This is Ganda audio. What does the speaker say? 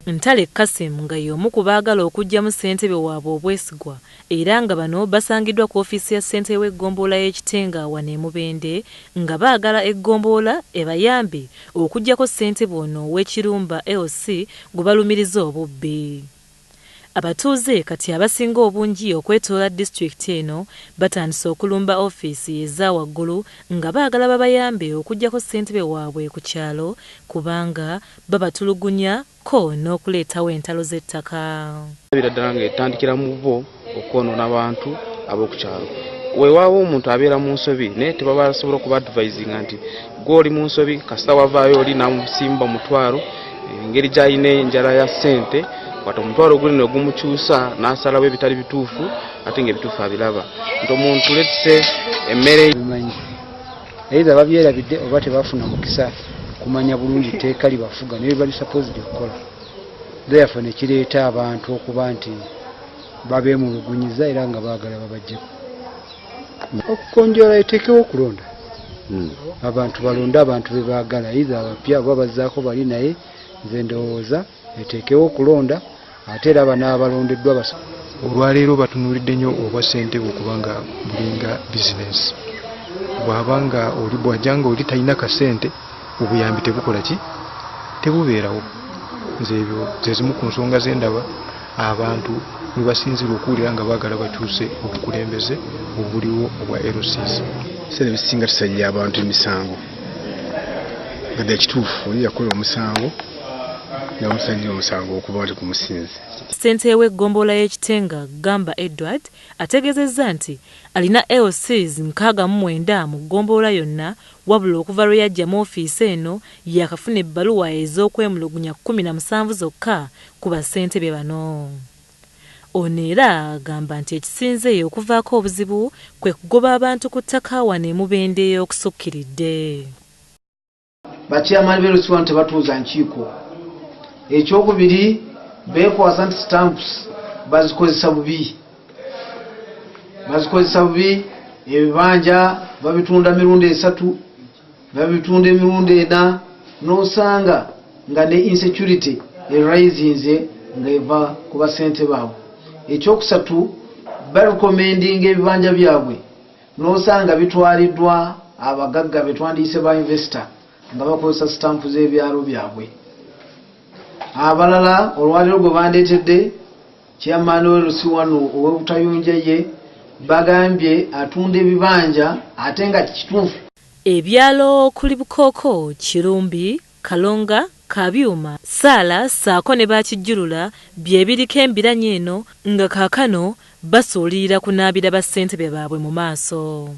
Ntale Kasim nga y'omu ku baagala okuggyamu ssentebe waabwe obwesigwa era nga bano basangiddwa ku ofiisi ya ssentebe w'eggombolola y'ekitenga wano e Mubende nga baagala eggombolola ebayambe okuggyako ssentebe ono w'ekirumba LC gwe balumiriza obubbi. Abatuuze kati abasinga obungi okwetoola disitulikiti eno batandise okulumba ofiisi eza waggulu nga baagala babayambe okuggyako ssentebe waabwe ku kyalo kubanga babatulugunya ko n'okuleetawo entalo z'ettaka. Biraddala ng'etandikira mu bo okwonoona abantu ab'oku kyalo. Weewaawo omuntu abeera mu nsobi naye tebaba basobola okuba advisinga nti gw'oli mu nsobi kasita wavaayo oli n'amusimba mutwalo engeri gy'alina enjala ya ssente kati omutwalo guli ne gumukyusa n'asalawo ebitali bituufu ate ng'ebituufu abiraba nti omuntu letse emmere either babyerabidde oba tebafuna mukisa kumanya bulungi tteeka libafuga ne bali supposed okukola therefore ne kireeta abantu okuba nti babeemulugunyiza era nga baagala babaggyeko okukonjola eteekewo okulonda abantu balonda abantu be baagala either abapya oba bazzaako bali naye nze ndowooza eteekewo okulonda ate era banaabalondeddwa basa. Olwaleero batunuulidde nnyo obwa ssentebe okubanga bulinga bizinensi. Bw'abanga oli bw'ajjanga oli talina kasente obuyambi tebukola ki? Tebubeerawo. Nze ebyo ze zimu ku nsonga ze ndaba abantu mwe basinzira okuwulira nga baagala bakyuse obukulembeze obuliwo obwa LCs. Ssentebe singa tusajja abantu emisango. Nga ekituufu oli yakola omusango n'omusajja omusango okuba nti kumusinze. Ssentebe w'eggombolola y'ekitenga Gamba Edward ategeezezza nti alina LCs 69 mu ggombolola yonna wabula okuva lwe yajja mu ofiisi eno yakafuna ebbaluwa ez'okwemulugunya 17 zokka ku bassentebe bano. Ono era agamba nti ekisinze okuvaako obuzibu kwe kugoba abantu ku ttaka wano e Mubende okusukkiridde. Bakyamani b'erusi wano tebatuuza nkiiko. Ekyokubiri beekwasa nti stamps bazikozesa bubi. Ebibanja babitunda mirundi 3 babitunda emirundi 4 n'osanga nga ne insecurity erisinze ng'eva ku bassentebe baabwe. Ekyokusatu barecommendinga ebibanja byabwe n'osanga bitwaliddwa abagagga betwandiise ba investor nga bakozesa stampu z'ebyalo byabwe. Abalala olwaliro gwe bandeetedde kyamaani w'erusi wano ow'obutayunja ye bagambye atunda ebibanja ate nga kituufu. Ebyalo okuli Bukooko, Kirumbi, Kalonga, Kabyuma, Saala ssaako ne Bakijjulula bye biriko embiranye eno nga kakano basuulirira kunaabira bassentebe baabwe mu maaso.